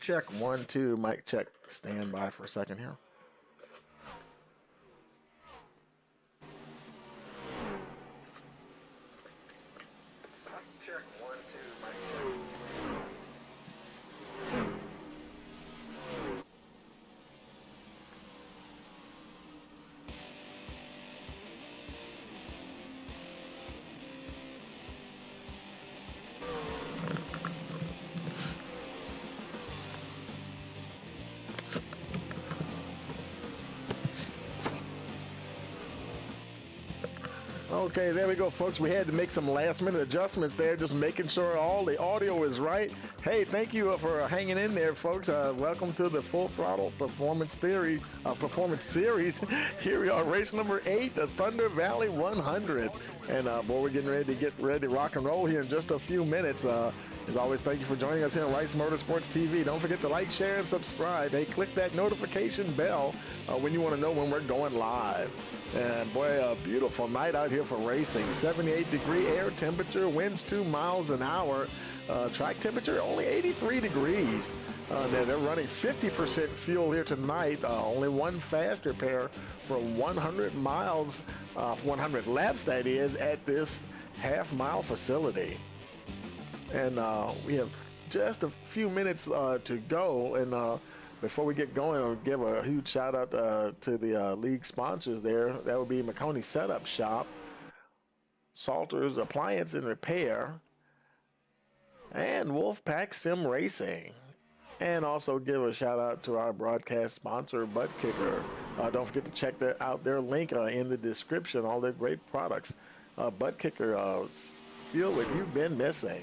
Check 1, 2. Mic check. Stand by for a second here. Check 1, 2. Mic check. Okay, there we go, folks. We had to make some last-minute adjustments there, just making sure all the audio is right. Hey, thank you for hanging in there, folks. Welcome to the Full Throttle Performance Series. Here we are, race number 8, the Thunder Valley 100. And boy, we're getting ready to rock and roll here in just a few minutes. As always, thank you for joining us here on Rice Motorsports TV. Don't forget to like, share, and subscribe. Hey, click that notification bell when you want to know when we're going live. And boy, a beautiful night out here for racing. 78-degree air temperature, winds 2 miles an hour. Track temperature only 83 degrees. They're running 50% fuel here tonight. Only one fast repair for 100 miles, 100 laps that is, at this half-mile facility. And we have just a few minutes to go. And before we get going, I'll give a huge shout out to the league sponsors there. That would be McConey Setup Shop, Salter's Appliance and Repair, and Wolfpack Sim Racing. And also give a shout out to our broadcast sponsor, Butt Kicker. Don't forget to check out their link in the description. All their great products. Butt Kicker, feel what you've been missing.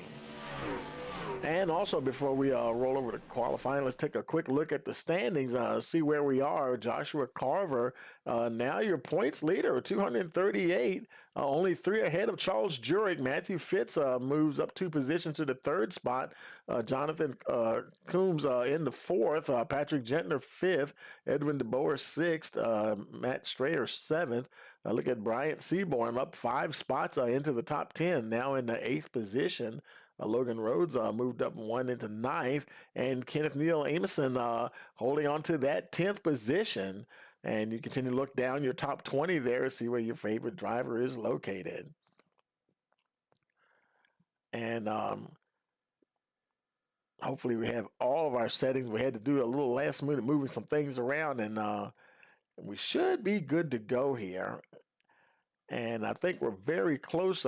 And also, before we roll over to qualifying, let's take a quick look at the standings, see where we are. Joshua Carver, now your points leader, 238, only 3 ahead of Charles Jurek. Matthew Fitz moves up 2 positions to the 3rd spot. Jonathan Coombs in the 4th. Patrick Gentner 5th. Edwin DeBoer 6th. Matt Strayer 7th. Look at Bryant Seaborn up 5 spots into the top 10, now in the 8th position. Logan Rhodes moved up 1 into 9th, and Kenneth Neal Ameson holding on to that 10th position. And you continue to look down your top 20 there, see where your favorite driver is located. And hopefully we have all of our settings. We had to do a little last minute moving some things around, and we should be good to go here. And I think we're very close.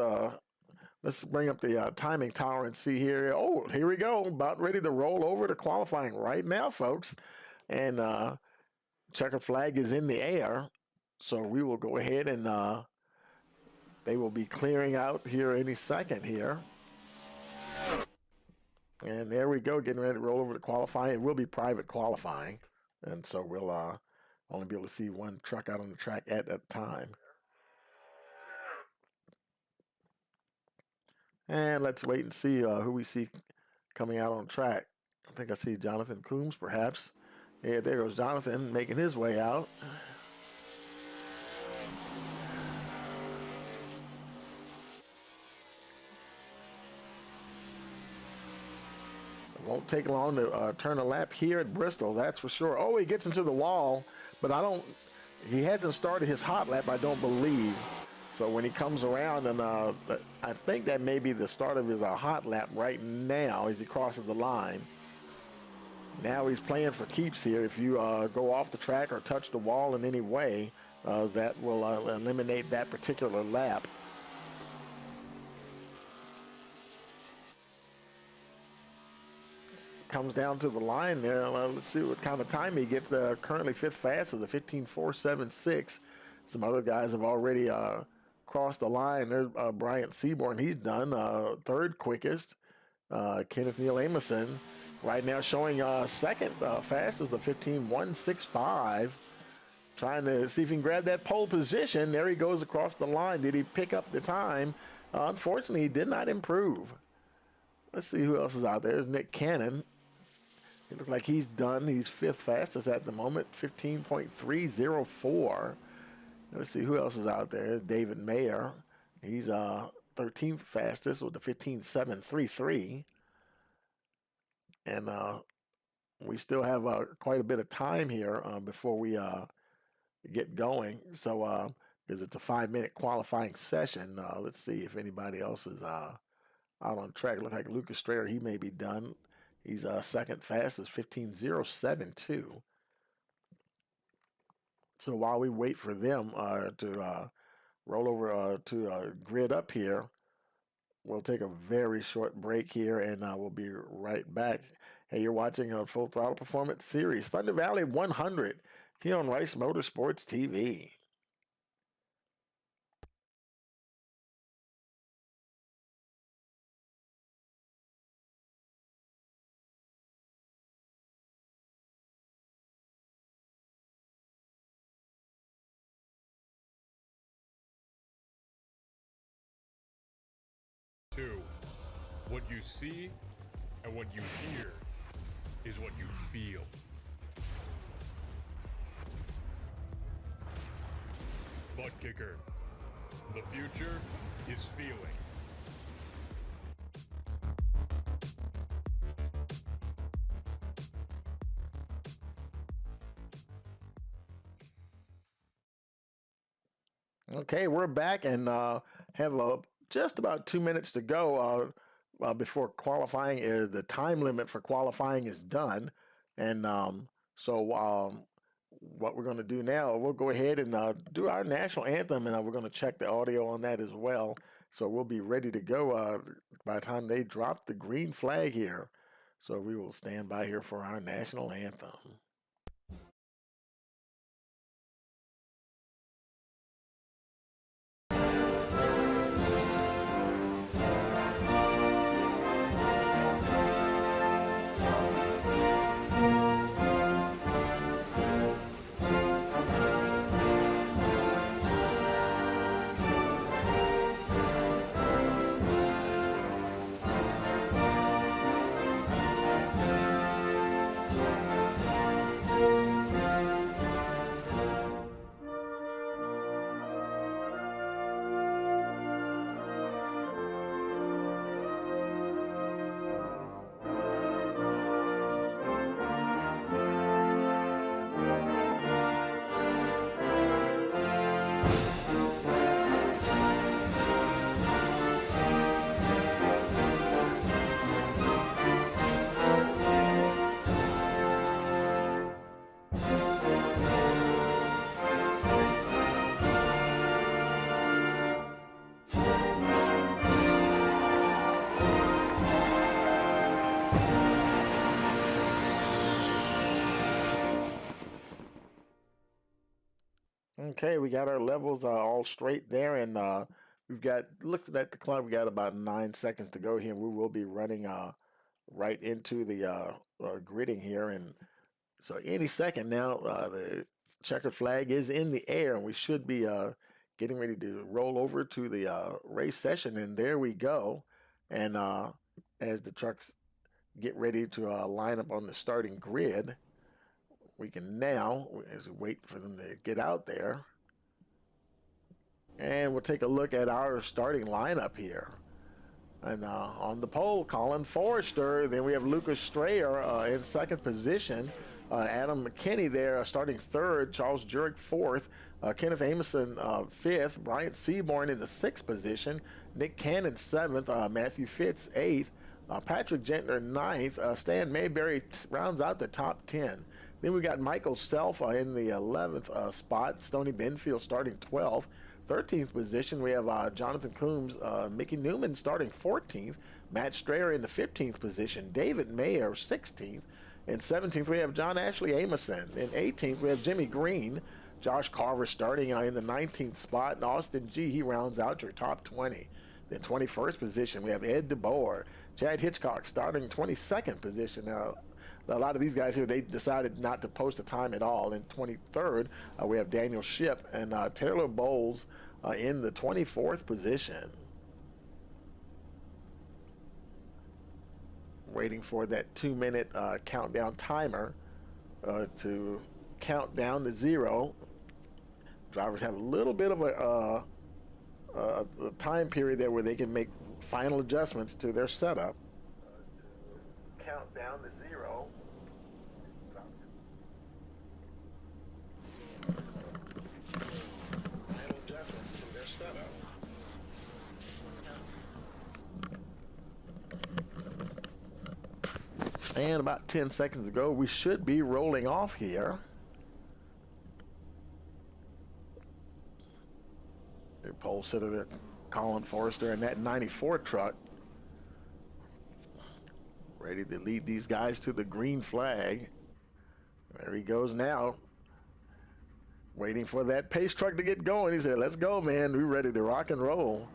Let's bring up the timing tower and see here. Oh, here we go. About ready to roll over to qualifying right now, folks. And checkered flag is in the air. So we will go ahead and they will be clearing out here any second here. And there we go, getting ready to roll over to qualifying. It will be private qualifying. And so we'll only be able to see one truck out on the track at a time. And let's wait and see who we see coming out on track. I think I see Jonathan Coombs, perhaps. Yeah, there goes Jonathan making his way out. It won't take long to turn a lap here at Bristol, that's for sure. Oh, he gets into the wall, but he hasn't started his hot lap, I don't believe. So when he comes around, and I think that may be the start of his hot lap right now as he crosses the line. Now he's playing for keeps here. If you go off the track or touch the wall in any way, that will eliminate that particular lap. Comes down to the line there. Let's see what kind of time he gets. Currently 5th fastest, a 15.476. Some other guys have already crossed the line. There's Bryant Seaborn. He's done 3rd quickest. Kenneth Neal Ameson right now showing 2nd fastest, the 15.165. Trying to see if he can grab that pole position. There he goes across the line. Did he pick up the time? Unfortunately, he did not improve. Let's see who else is out there. There's Nick Cannon. It looks like he's done. He's 5th fastest at the moment, 15.304. Let's see who else is out there. David Mayer. He's 13th fastest with the 15.733. And we still have quite a bit of time here before we get going. So, because it's a 5-minute qualifying session, let's see if anybody else is out on track. Look like Lucas Strayer, he may be done. He's second fastest, 15:07.2. So while we wait for them to roll over to grid up here, we'll take a very short break here, and we'll be right back. Hey, you're watching a Full Throttle Performance Series, Thunder Valley 100, here on Rice Motorsports TV. Two, what you see and what you hear is what you feel. Butt kicker. The future is feeling. Okay, we're back and have just about 2 minutes to go before qualifying is the time limit for qualifying is done. And what we're going to do now, we'll go ahead and do our national anthem, and we're going to check the audio on that as well. So we'll be ready to go by the time they drop the green flag here. So we will stand by here for our national anthem. Okay, we got our levels all straight there, and we've got, looking at the clock, we got about 9 seconds to go here. We will be running right into the gridding here, and so any second now, the checkered flag is in the air, and we should be getting ready to roll over to the race session, and there we go. And as the trucks get ready to line up on the starting grid, we can now, as we wait for them to get out there, and we'll take a look at our starting lineup here. And on the pole, Colin Forrester. Then we have Lucas Strayer in second position. Adam McKinney there starting third. Charles Jurek fourth. Kenneth Amoson fifth. Bryant Seaborn in the sixth position. Nick Cannon seventh. Matthew Fitz eighth. Patrick Gentner ninth. Stan Mayberry rounds out the top 10. Then we got Michael Self in the 11th spot. Stoney Benfield starting 12th. 13th position, we have Jonathan Coombs, Mickey Newman starting 14th. Matt Strayer in the 15th position. David Mayer 16th. In 17th, we have John Ashley Amoson. In 18th, we have Jimmy Green. Josh Carver starting in the 19th spot. And Austin G, he rounds out your top 20. Then 21st position, we have Ed DeBoer. Chad Hitchcock starting 22nd position. Now, a lot of these guys here, they decided not to post a time at all. In 23rd, we have Daniel Ship and Taylor Bowles in the 24th position. Waiting for that 2-minute countdown timer to count down to 0. Drivers have a little bit of a time period there where they can make final adjustments to their setup. Count down to 0. And about 10 seconds ago, we should be rolling off here. The pole sitter there, Colin Forrester, in that 94 truck. Ready to lead these guys to the green flag. There he goes now. Waiting for that pace truck to get going. He said, let's go, man. We're ready to rock and roll.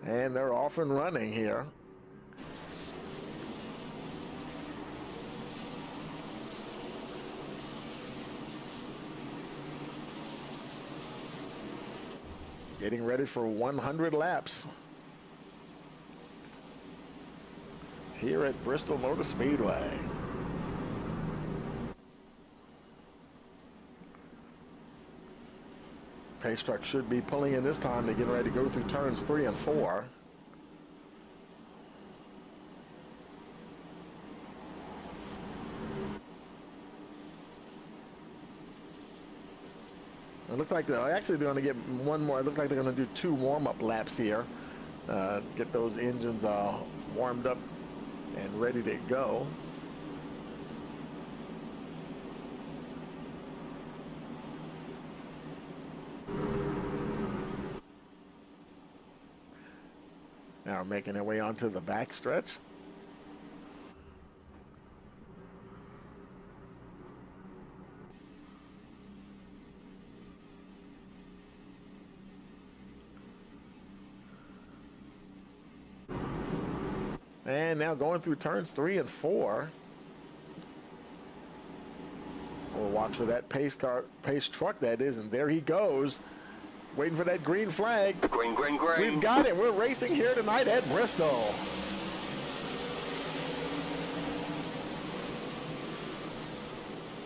And they're off and running here. Getting ready for 100 laps here at Bristol Motor Speedway. Pace truck should be pulling in this time. They're getting ready to go through turns 3 and 4. It looks like they're actually going to get one more. It looks like they're going to do 2 warm-up laps here. Get those engines warmed up and ready to go. Now making their way onto the back stretch. And now going through turns 3 and 4. We'll watch for that pace truck that is, and there he goes. Waiting for that green flag. Green. We've got it. We're racing here tonight at Bristol.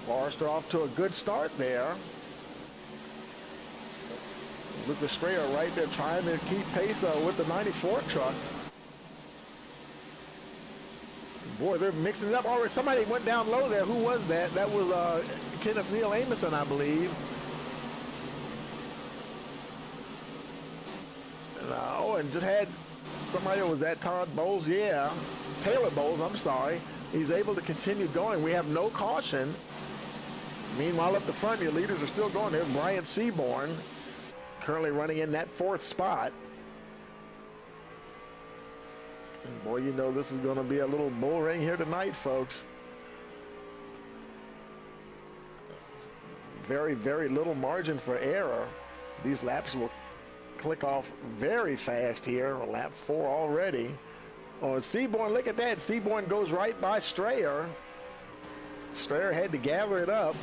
Forrester off to a good start there. Lucas Strayer right there trying to keep pace with the 94 truck. Boy, they're mixing it up already. Somebody went down low there. Who was that? That was Kenneth Neal Amison, I believe. And just had somebody, was that Todd Bowles? Yeah, Taylor Bowles, I'm sorry. He's able to continue going. We have no caution. Meanwhile, up the front, your leaders are still going. There's Brian Seaborn, currently running in that 4th spot. And boy, you know this is going to be a little bull ring here tonight, folks. Very, very little margin for error. These laps will click off very fast here. Lap 4 already. Oh, Seaborn, look at that. Seaborn goes right by Strayer. Strayer had to gather it up.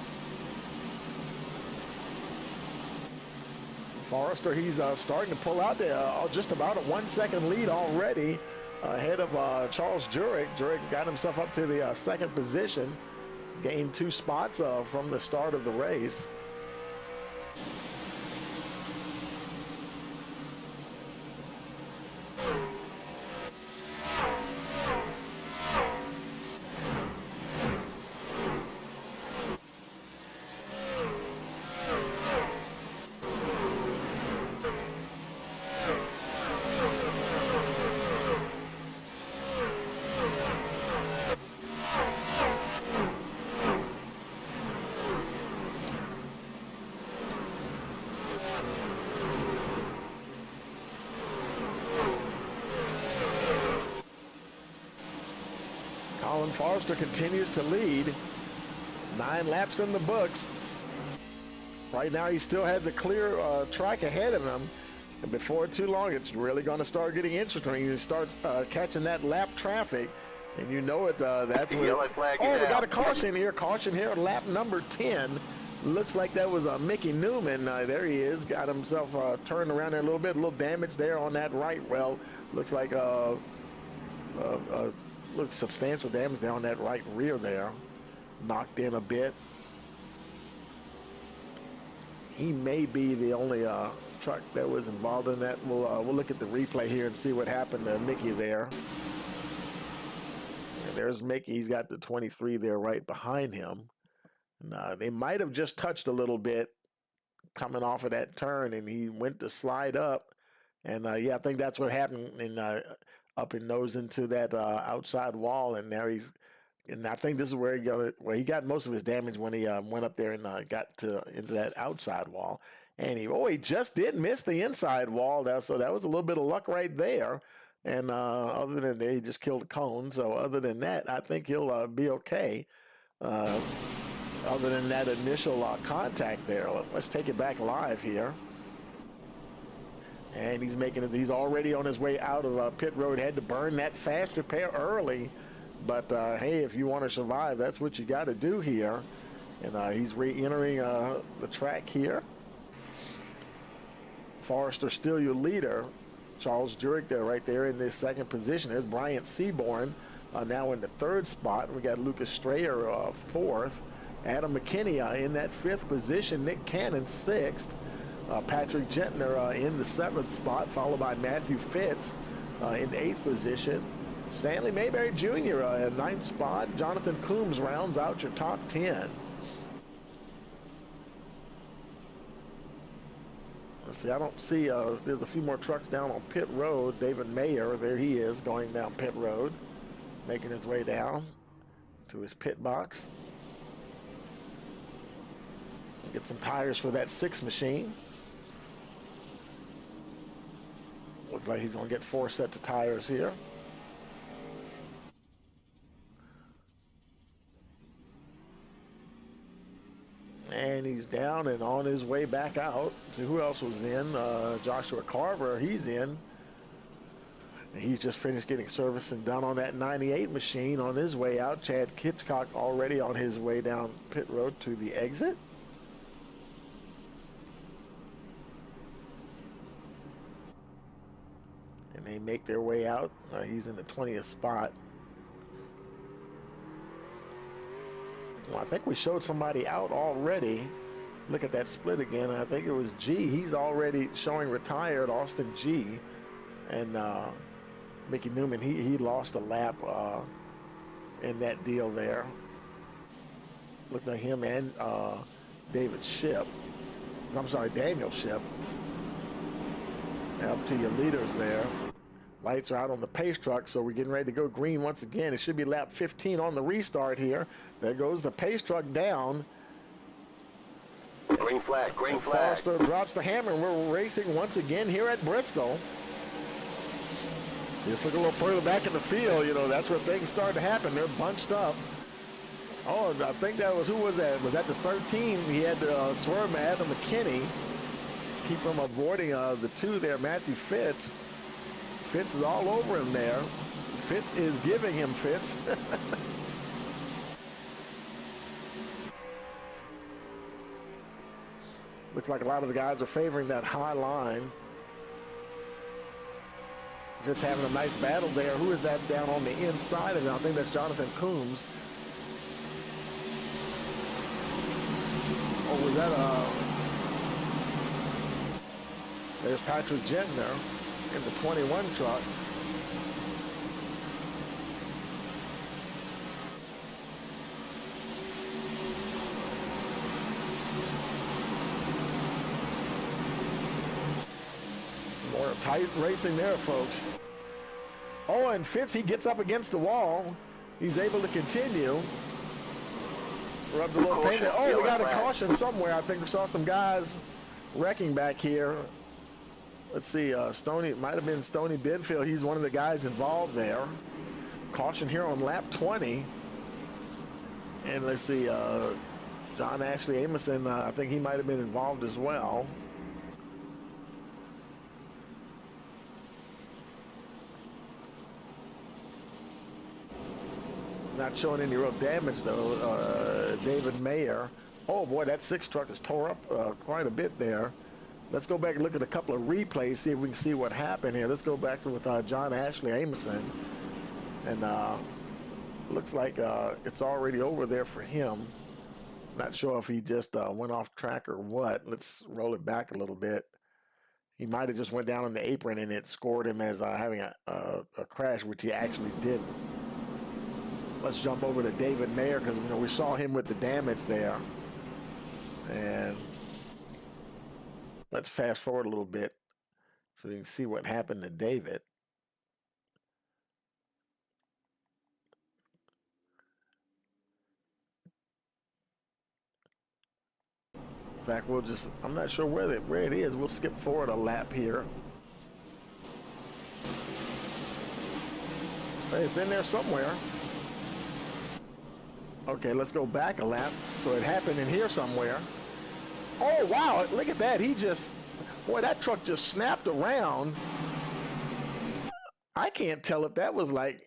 Forrester, he's starting to pull out there. Just about a 1-second lead already ahead of Charles Jurek. Jurek got himself up to the 2nd position. Gained 2 spots from the start of the race. Colin Forrester continues to lead. 9 laps in the books. Right now he still has a clear track ahead of him. And before too long, it's really going to start getting interesting. He starts catching that lap traffic. And you know it, that's where... Oh, we got a caution here. Caution here, lap number 10. Looks like that was Mickey Newman. There he is. Got himself turned around there a little bit. A little damage there on that right well. Looks like looks substantial damage there on that right rear there. Knocked in a bit. He may be the only truck that was involved in that. We'll look at the replay here and see what happened to Mickey there. And there's Mickey. He's got the 23 there right behind him. And, they might have just touched a little bit coming off of that turn, and he went to slide up. And yeah, I think that's what happened in up and nose into that outside wall, and now he's. And I think this is where he got most of his damage when he went up there and got into that outside wall. And he just did miss the inside wall. So that was a little bit of luck right there. And other than that, he just killed a cone. So other than that, I think he'll be okay. Other than that initial contact there. Let's take it back live here. And he's already on his way out of pit road. Had to burn that fast repair early. But, hey, if you want to survive, that's what you got to do here. And he's re-entering the track here. Forrester still your leader. Charles Jurek there, right there in this second position. There's Bryant Seaborn now in the third spot. We got Lucas Strayer fourth. Adam McKinney in that fifth position. Nick Cannon sixth. Patrick Gentner in the seventh spot, followed by Matthew Fitz in the eighth position. Stanley Mayberry Jr. In ninth spot. Jonathan Coombs rounds out your top 10. Let's see, I don't see, there's a few more trucks down on pit road. David Mayer, there he is, going down pit road, making his way down to his pit box. Get some tires for that 6 machine. Looks like he's going to get 4 sets of tires here. And he's down and on his way back out. So who else was in? Joshua Carver, he's in. And he's just finished getting service and done on that 98 machine on his way out. Chad Hitchcock already on his way down pit road to the exit. And they make their way out. He's in the 20th spot. Well, I think we showed somebody out already. Look at that split again. I think it was G. He's already showing retired, Austin G. And Mickey Newman, he lost a lap in that deal there. Looked like him and David Ship. I'm sorry, Daniel Ship. Up to your leaders there. Lights are out on the pace truck, so we're getting ready to go green once again. It should be lap 15 on the restart here. There goes the pace truck down. Green flag, green flag. Foster drops the hammer, and we're racing once again here at Bristol. Just look a little further back in the field, that's where things start to happen. They're bunched up. Oh, I think that was, who was that? Was that the 13? He had to swerve Adam McKinney. Keep from avoiding the 2 there, Matthew Fitz. Fitz is all over him there. Fitz is giving him fits. Looks like a lot of the guys are favoring that high line. Fitz having a nice battle there. Who is that down on the inside of it? I think that's Jonathan Coombs. Oh, was that There's Patrick Gentner in the 21 truck. More tight racing there, folks. Oh, and Fitz, he gets up against the wall. He's able to continue. Rubbed a little paint. Oh, we got a caution somewhere. I think we saw some guys wrecking back here. Let's see, Stoney, it might have been Stoney Benfield. He's one of the guys involved there. Caution here on lap 20. And let's see, John Ashley Amerson, I think he might have been involved as well. Not showing any real damage, though. David Mayer. Oh, boy, that 6 truck is tore up quite a bit there. Let's go back and look at a couple of replays, see if we can see what happened here. Let's go back with John Ashley Amerson. And looks like it's already over there for him. Not sure if he just went off track or what. Let's roll it back a little bit. He might have just went down on the apron and it scored him as having a crash, which he actually didn't. Let's jump over to David Mayer because we saw him with the damage there. And let's fast forward a little bit. so you can see what happened to David. In fact, we'll just, I'm not sure where it is. We'll skip forward a lap here. It's in there somewhere. Okay, let's go back a lap. So it happened in here somewhere. Oh, wow, look at that. He just, boy, that truck just snapped around. I can't tell if that was like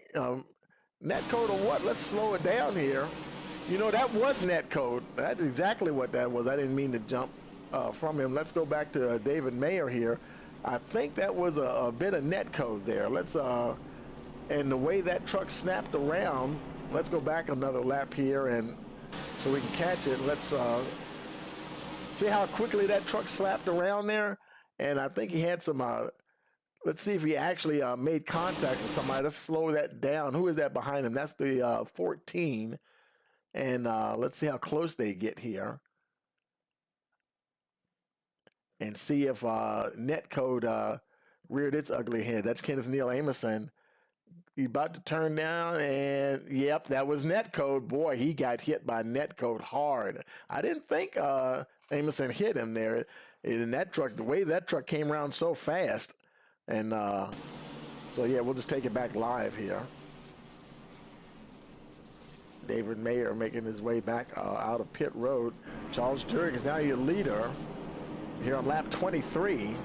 net code or what. Let's slow it down here. You know, that was net code. That's exactly what that was. I didn't mean to jump from him. Let's go back to David Mayer here. I think that was a bit of net code there. Let's, and the way that truck snapped around, let's go back another lap here and so we can catch it. Let's see how quickly that truck slapped around there. And I think he had some, let's see if he actually made contact with somebody. Let's slow that down. Who is that behind him? That's the 14. And let's see how close they get here. And see if Netcode reared its ugly head. That's Kenneth Neal Amerson. He's about to turn down, and yep, that was Netcode. Boy, he got hit by Netcode hard. I didn't think Amerson hit him there. In that truck, the way that truck came around so fast. And so, yeah, we'll just take it back live here. David Mayer making his way back out of pit road. Charles Jurek is now your leader here on lap 23.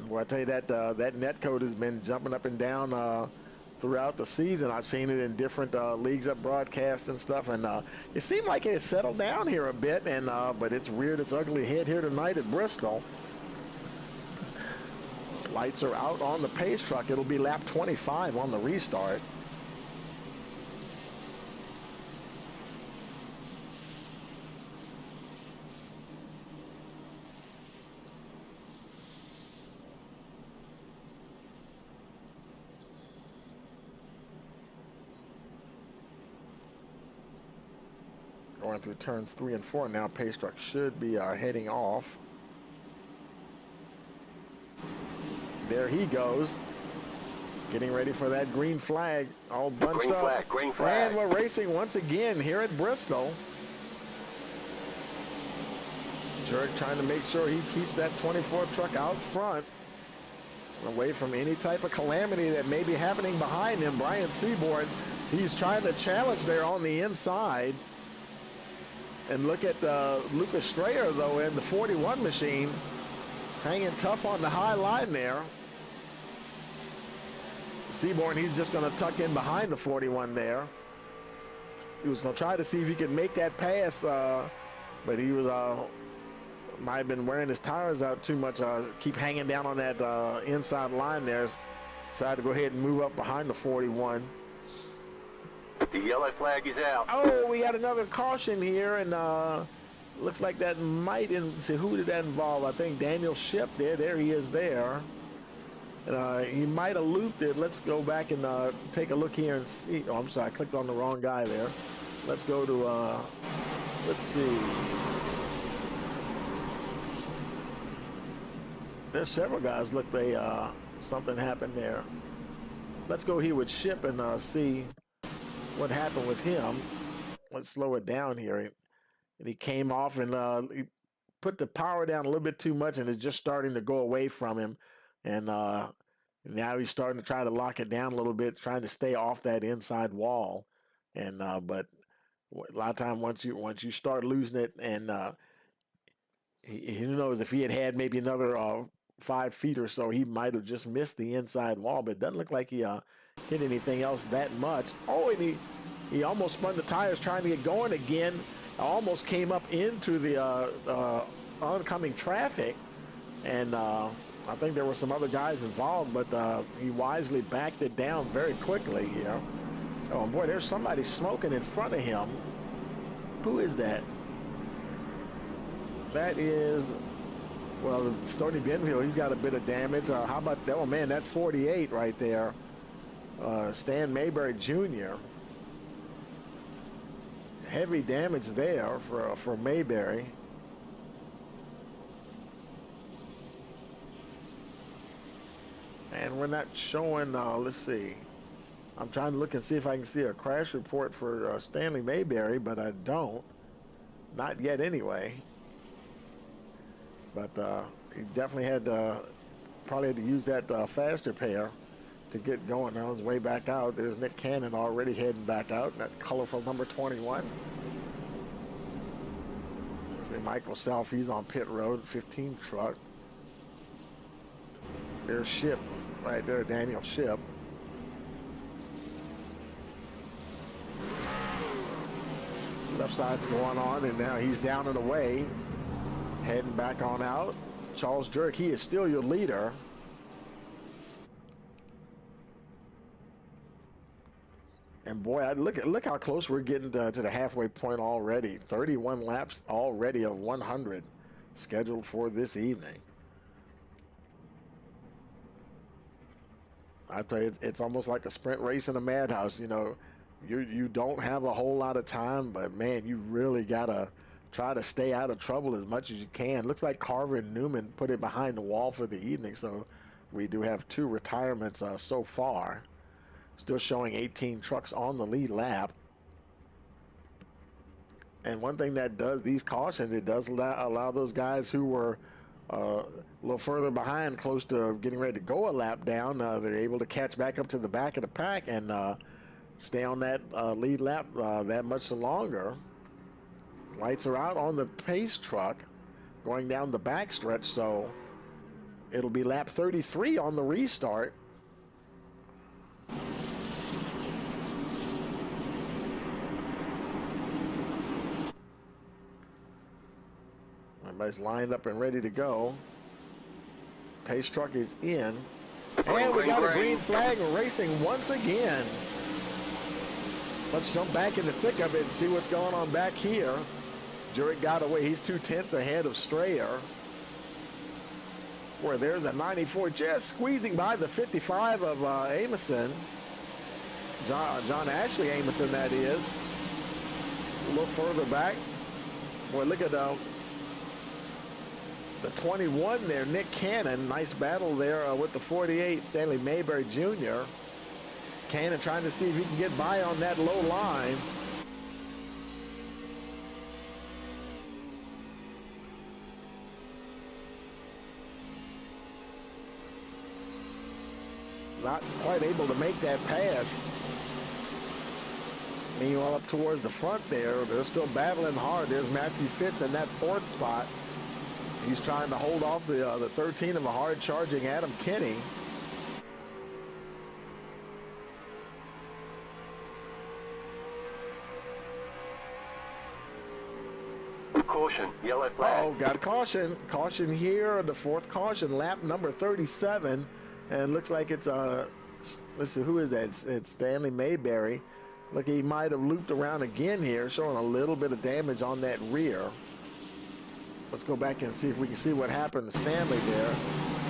Well, I tell you that that Netcode has been jumping up and down throughout the season. I've seen it in different leagues of broadcast and stuff, and it seemed like it settled down here a bit, and but it's reared its ugly head here tonight at Bristol. Lights are out on the pace truck. It'll be lap 25 on the restart. Going through turns 3 and 4 now. Pace truck should be heading off. There he goes, getting ready for that green flag, all bunched up. Green flag. And we're racing once again here at Bristol. Jurek trying to make sure he keeps that 24 truck out front, away from any type of calamity that may be happening behind him. Brian Seaborn, he's trying to challenge there on the inside. And look at Lucas Strayer, though, in the 41 machine, hanging tough on the high line there. Seaborn, he's just going to tuck in behind the 41 there. He was going to try to see if he could make that pass, but he was might have been wearing his tires out too much. Keep hanging down on that inside line there. Decided to go ahead and move up behind the 41. The yellow flag is out. Oh, we got another caution here, and looks like that might, see, who did that involve? I think Daniel Ship there. There he is there. He might have looped it. Let's go back and take a look here and see. Oh, I'm sorry, I clicked on the wrong guy there. Let's go to, let's see. There's several guys. Look, they, something happened there. Let's go here with Ship and see what happened with him. Let's slow it down here. And he came off and he put the power down a little bit too much and is just starting to go away from him. And now he's starting to try to lock it down a little bit, trying to stay off that inside wall. And but a lot of time once you start losing it, and who knows, if he had maybe another 5 feet or so, he might have just missed the inside wall. But it doesn't look like he hit anything else that much. Oh, and he almost spun the tires trying to get going again. Almost came up into the oncoming traffic, and I think there were some other guys involved, but he wisely backed it down very quickly here. Oh, boy, there's somebody smoking in front of him. Who is that? That is, well, Stoney Benville. He's got a bit of damage. How about that? Oh, man, that's 48 right there. Stan Mayberry Jr. Heavy damage there for Mayberry. And we're not showing, let's see. I'm trying to look and see if I can see a crash report for Stanley Mayberry, but I don't. Not yet anyway. But he definitely had probably had to use that faster pair to get going. On his way back out, there's Nick Cannon already heading back out in that colorful number 21. See Michael Self, he's on pit road, 15 truck. There's Ship right there, Daniel Ship. Left side's going on, and now he's down and away, heading back on out. Charles Jurek, he is still your leader. And boy, look how close we're getting to the halfway point already. 31 laps already of 100 scheduled for this evening. I tell you, it's almost like a sprint race in a madhouse. You know, you don't have a whole lot of time, but man, you really gotta try to stay out of trouble as much as you can. Looks like Carver and Newman put it behind the wall for the evening, so we do have 2 retirements so far. Still showing 18 trucks on the lead lap. And one thing that does these cautions, it does allow those guys who were a little further behind, close to getting ready to go a lap down, they're able to catch back up to the back of the pack and stay on that lead lap that much longer. Lights are out on the pace truck going down the backstretch, so it'll be lap 33 on the restart. Everybody's lined up and ready to go. Pace truck is in. And we got a green flag racing once again. Let's jump back in the thick of it and see what's going on back here. Jurek got away. He's 2/10 ahead of Strayer. Where there's a 94 just squeezing by the 55 of Amison. John Ashley Amison, that is. A little further back. Boy, look at the 21 there, Nick Cannon. Nice battle there with the 48, Stanley Mayberry Jr. Cannon trying to see if he can get by on that low line. Not quite able to make that pass. Meanwhile, up towards the front there, they're still battling hard. There's Matthew Fitz in that 4th spot. He's trying to hold off the 13 of a hard-charging Adam Kinney. Caution, yellow flag. Oh, got a caution. Caution here, the 4th caution, lap number 37. And looks like it's, let's see, who is that? It's Stanley Mayberry. Look, he might have looped around again here, showing a little bit of damage on that rear. Let's go back and see if we can see what happened to Stanley there.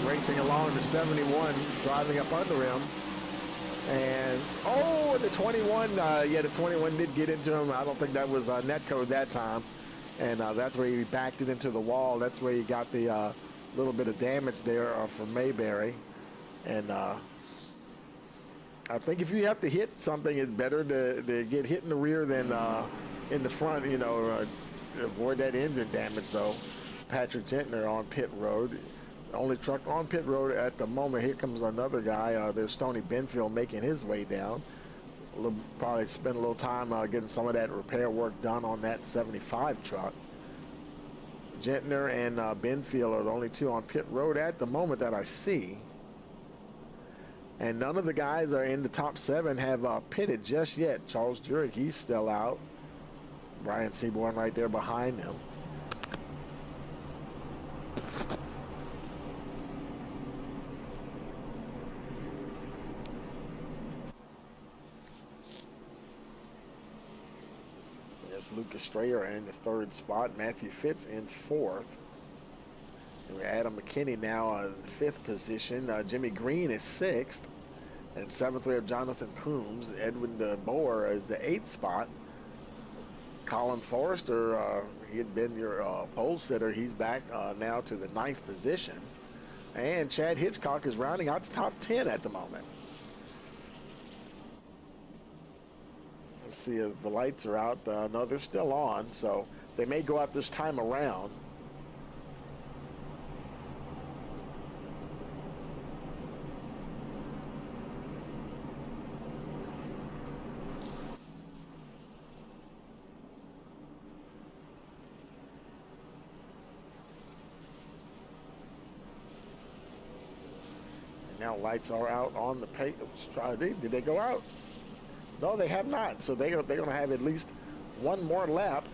Racing along the 71, driving up under him. And, oh, the 21, yeah, the 21 did get into him. I don't think that was netcode that time. And that's where he backed it into the wall. That's where he got the little bit of damage there from Mayberry. And I think if you have to hit something, it's better to get hit in the rear than in the front, you know, avoid that engine damage, though. Patrick Gentner on pit road. The only truck on pit road at the moment. Here comes another guy. There's Stoney Benfield making his way down. Probably spend a little time getting some of that repair work done on that 75 truck. Gentner and Benfield are the only 2 on pit road at the moment that I see. And none of the guys are in the top 7 have pitted just yet. Charles Jurek, he's still out. Brian Seaborn right there behind him. There's Lucas Strayer in the 3rd spot. Matthew Fitz in 4th. And Adam McKinney now in the 5th position. Jimmy Green is 6th. And 7th we have Jonathan Coombs. Edwin DeBoer is the 8th spot. Colin Forrester, he had been your pole sitter. He's back now to the 9th position. And Chad Hitchcock is rounding out the top 10 at the moment. Let's see if the lights are out. No, they're still on, so they may go out this time around. Now lights are out on the pay. Did they go out? No, they have not. So they're going to have at least one more lap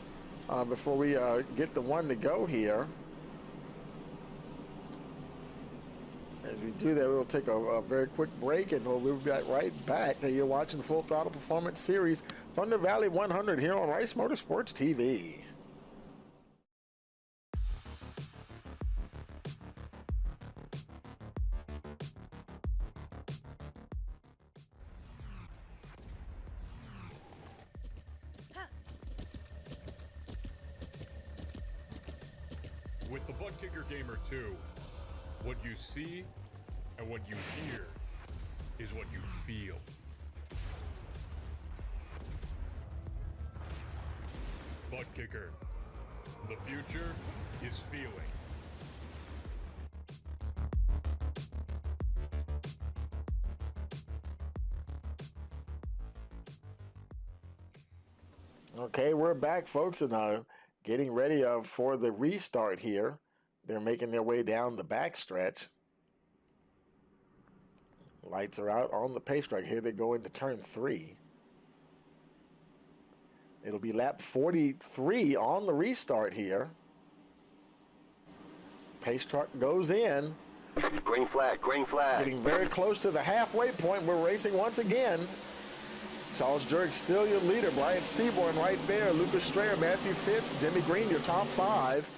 before we get the one to go here. As we do that, we'll take a very quick break, and we'll be right back. You're watching Full Throttle Performance Series Thunder Valley 100 here on Rice Motorsports TV. With the Butt Kicker Gamer 2, what you see and what you hear is what you feel. Butt Kicker. The future is feeling. Okay, we're back, folks, and getting ready for the restart here. They're making their way down the backstretch. Lights are out on the pace track. Here they go into turn 3. It'll be lap 43 on the restart here. Pace truck goes in. Green flag, green flag. Getting very close to the halfway point. We're racing once again. Charles Jurg still your leader. Bryant Seaborn right there. Lucas Strayer, Matthew Fitz, Jimmy Green, your top 5.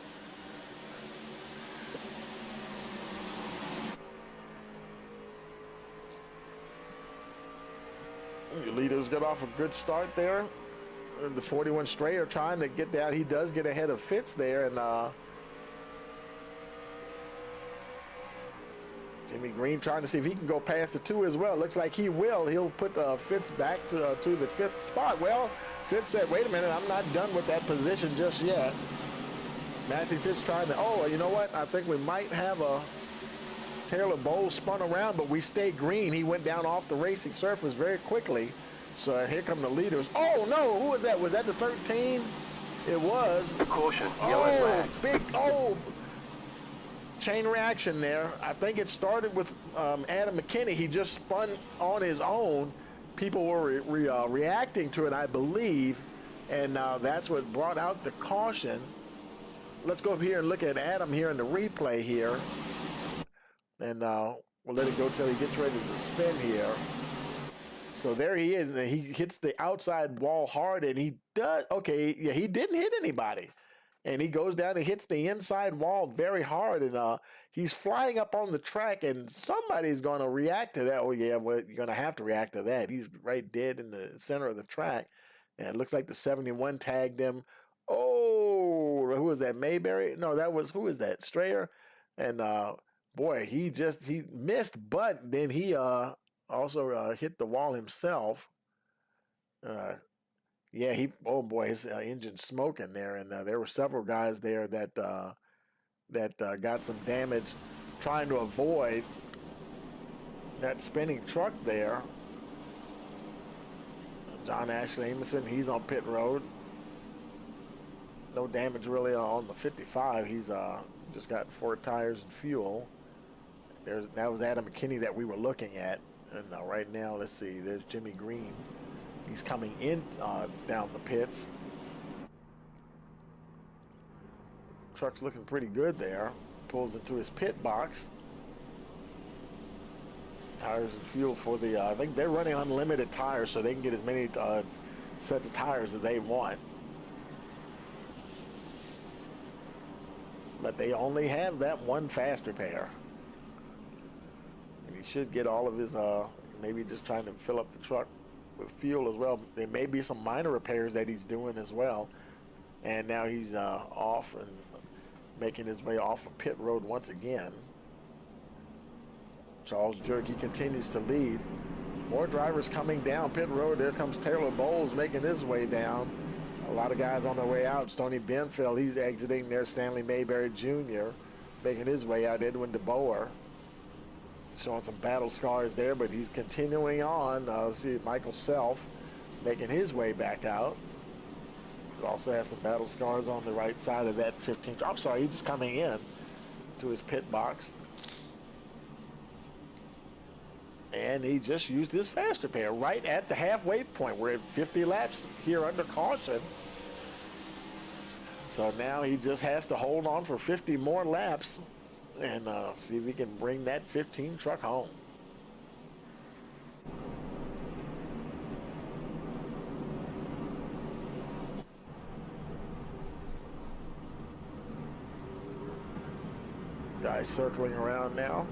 Your leaders got off a good start there. And the 41 Strayer trying to get down. He does get ahead of Fitz there. And Jimmy Green trying to see if he can go past the 2 as well. Looks like he will. He'll put Fitz back to the 5th spot. Well, Fitz said, wait a minute, I'm not done with that position just yet. Matthew Fitz trying to, oh, you know what? I think we might have a Taylor Bowles spun around, but we stayed green. He went down off the racing surface very quickly. So here come the leaders. Oh, no, who was that? Was that the 13? It was. Caution, yellow flag. Big, chain reaction there. I think it started with Adam McKinney. He just spun on his own. People were reacting to it, I believe, and that's what brought out the caution. Let's go up here and look at Adam here in the replay here, and we'll let it go till he gets ready to spin here. So there he is, and he hits the outside wall hard, and he does. Okay, yeah, he didn't hit anybody. And he goes down and hits the inside wall very hard, and he's flying up on the track, and somebody's going to react to that. Oh, yeah, well, you're going to have to react to that. He's right dead in the center of the track, and it looks like the 71 tagged him. Oh, who was that, Mayberry? No, that was, who is that, Strayer? And, boy, he missed, but then he also hit the wall himself. Yeah, oh boy, his engine's smoking there, and there were several guys there that got some damage trying to avoid that spinning truck there. John Ashley Amison, he's on pit road. No damage really on the 55. He's just got 4 tires and fuel. That was Adam McKinney that we were looking at, and right now, let's see, there's Jimmy Green. He's coming in down the pits. Truck's looking pretty good there. Pulls into his pit box. Tires and fuel for the, I think they're running unlimited tires, so they can get as many sets of tires as they want. But they only have that one fast repair. And he should get all of his, maybe just trying to fill up the truck with fuel as well. There may be some minor repairs that he's doing as well, and now he's off and making his way off of pit road once again. Charles Jurek, he continues to lead. More drivers coming down pit road. There comes Taylor Bowles making his way down. A lot of guys on their way out. Stoney Benfield, he's exiting there. Stanley Mayberry Jr. making his way out. Edwin DeBoer showing some battle scars there, but he's continuing on. Let's see, Michael Self making his way back out. He also has some battle scars on the right side of that 15th. I'm sorry, he's just coming in to his pit box. And he just used his faster pair right at the halfway point. We're at 50 laps here under caution. So now he just has to hold on for 50 more laps and see if he can bring that 15 truck home. Guys circling around now.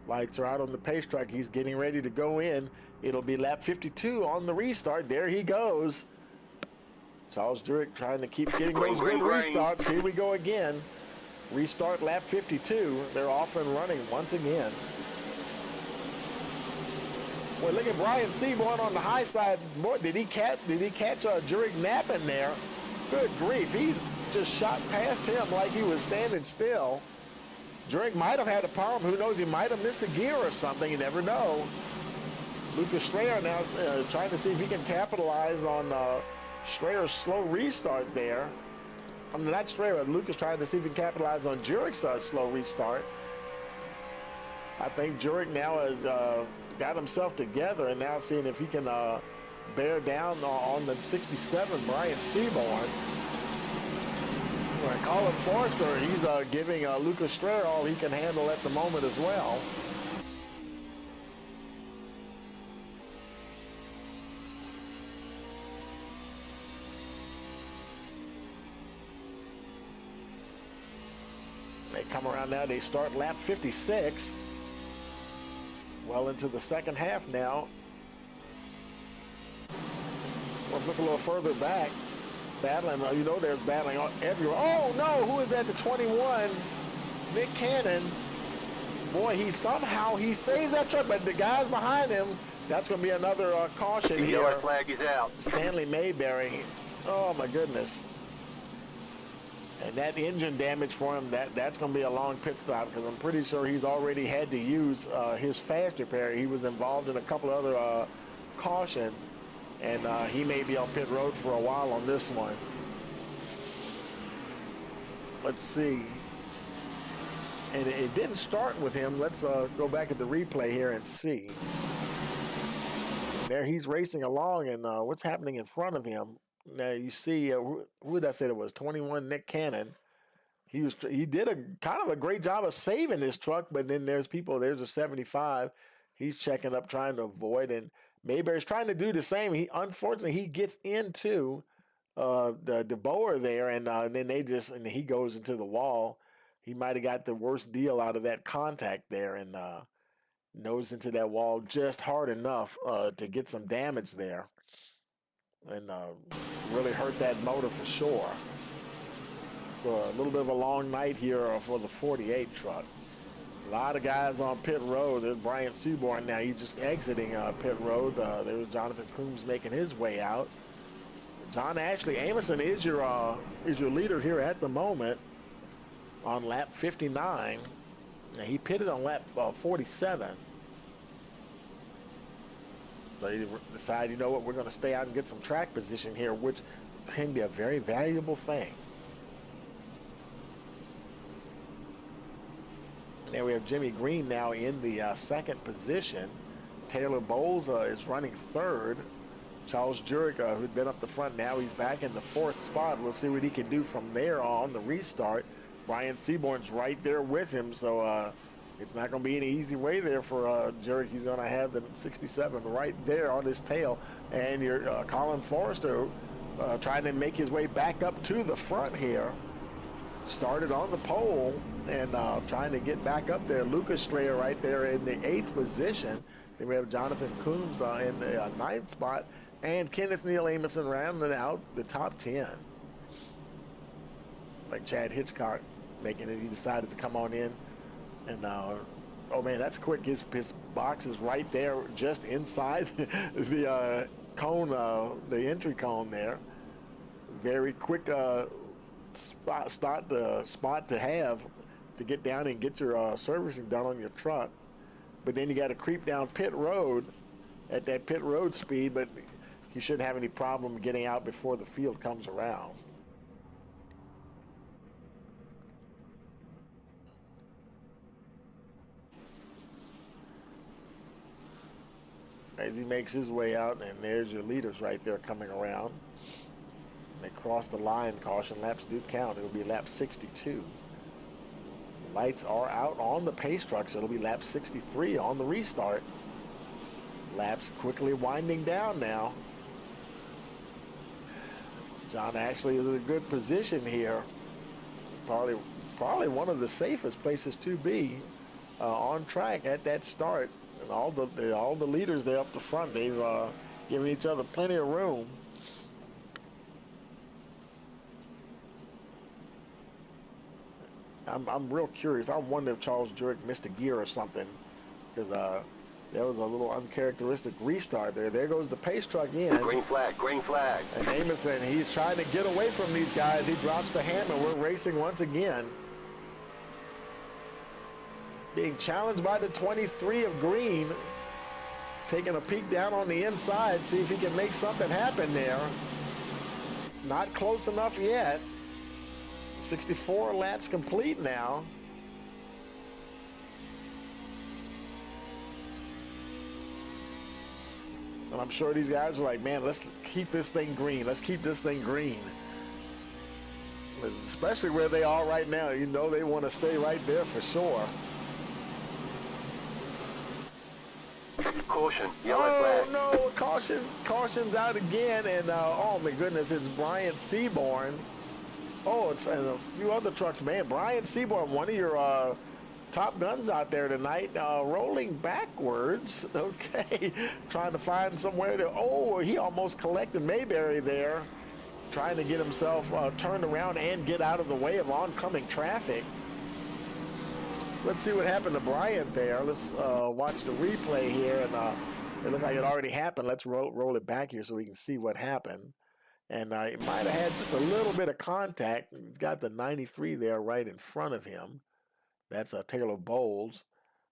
Lights are out on the pace track. He's getting ready to go in. It'll be lap 52 on the restart. There he goes. Charles Jurek trying to keep getting those good restarts. Here we go again. Restart lap 52. They're off and running once again. Boy, look at Brian Seaborn on the high side. Boy, did he catch Jurek napping there? Good grief. He's just shot past him like he was standing still. Jurek might have had a problem. Who knows? He might have missed a gear or something. You never know. Lucas Strayer now trying to see if he can capitalize on Strayer's slow restart there. I mean, not Strayer, but Lucas trying to see if he can capitalize on Jurek's slow restart. I think Jurek now has got himself together and now seeing if he can bear down on the 67 Brian Seaborn. Colin Forrester, he's giving Lucas Strayer all he can handle at the moment as well. They come around now, they start lap 56. Well into the second half now. Let's look a little further back. Battling, you know there's battling everywhere. Oh no, who is that? The 21, Nick Cannon. Boy, he saves that truck, but the guys behind him, that's going to be another caution The here. yellow flag is out. Stanley Mayberry. Oh my goodness. And that engine damage for him, that's going to be a long pit stop because I'm pretty sure he's already had to use his fast repair. He was involved in a couple of other cautions. And he may be on pit road for a while on this one. Let's see. And it didn't start with him. Let's go back at the replay here and see. There he's racing along, and what's happening in front of him. Now you see, who did I say it was? 21 Nick Cannon. He did a kind of a great job of saving this truck, but then there's a 75. He's checking up, trying to avoid, and Mayberry's trying to do the same. Unfortunately, he gets into the DeBoer there, and then he goes into the wall. He might have got the worst deal out of that contact there, and nose into that wall just hard enough to get some damage there, and really hurt that motor for sure. So a little bit of a long night here for the 48 truck. A lot of guys on pit road. There's Brian Seaborn now. He's just exiting pit road. There's Jonathan Coombs making his way out. John Ashley Amerson is your leader here at the moment on lap 59. Now, he pitted on lap 47. So he decided, you know what, we're going to stay out and get some track position here, which can be a very valuable thing. There we have Jimmy Green now in the second position. Taylor Bowles is running third. Charles Jurek, who'd been up the front, now he's back in the 4th spot. We'll see what he can do from there on the restart. Brian Seaborn's right there with him, so it's not going to be any easy way there for Jurek. He's going to have the 67 right there on his tail. And your Colin Forrester trying to make his way back up to the front here. Started on the pole and trying to get back up there. Lucas Strayer right there in the 8th position. Then we have Jonathan Coombs in the 9th spot. And Kenneth Neal Amundsen rounding out the top 10. Like Chad Hitchcock making it. He decided to come on in. And, oh, man, that's quick. His box is right there just inside the cone, the entry cone there. Very quick spot to have to get down and get your servicing done on your truck. But then you got to creep down pit road at that pit road speed, but you shouldn't have any problem getting out before the field comes around. As he makes his way out, and there's your leaders right there coming around. They cross the line. Caution laps do count. It'll be lap 62. Lights are out on the pace truck, so it'll be lap 63 on the restart. Laps quickly winding down now. John Ashley is in a good position here. Probably one of the safest places to be on track at that start. And all the leaders there up the front, they've given each other plenty of room. I'm real curious. I wonder if Charles Jurek missed a gear or something, because there was a little uncharacteristic restart there. There goes the pace truck in. Green flag, green flag. And Amundsen, he's trying to get away from these guys. He drops the hammer. We're racing once again. Being challenged by the 23 of green. Taking a peek down on the inside, see if he can make something happen there. Not close enough yet. 64 laps complete now. And I'm sure these guys are like, man, let's keep this thing green. Let's keep this thing green. Especially where they are right now. You know they want to stay right there for sure. Caution, yellow flag. Oh, no, caution's out again. And, oh, my goodness, it's Brian Seaborn. Oh, it's and a few other trucks, man. Brian Seaborn, one of your top guns out there tonight, rolling backwards. Okay, trying to find somewhere to. Oh, he almost collected Mayberry there, trying to get himself turned around and get out of the way of oncoming traffic. Let's see what happened to Bryant there. Let's watch the replay here, and it looked like it already happened. Let's roll it back here so we can see what happened. And it might have had just a little bit of contact. He's got the 93 there right in front of him. That's Taylor Bowles.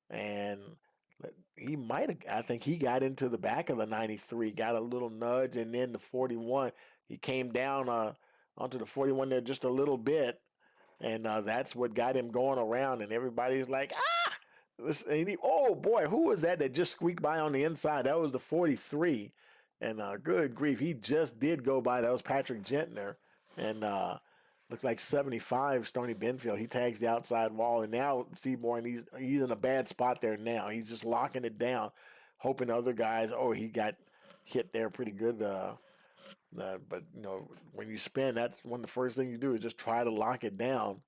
And he might have, I think he got into the back of the 93, got a little nudge, and then the 41. He came down onto the 41 there just a little bit. And that's what got him going around. And everybody's like, ah! Oh, boy, who was that just squeaked by on the inside? That was the 43. And good grief, he just did go by. That was Patrick Gentner. And looks like 75, Stoney Benfield. He tags the outside wall. And now Seaborn, he's in a bad spot there now. He's just locking it down, hoping other guys, he got hit there pretty good. But, you know, when you spin, that's one of the first things you do is just try to lock it down.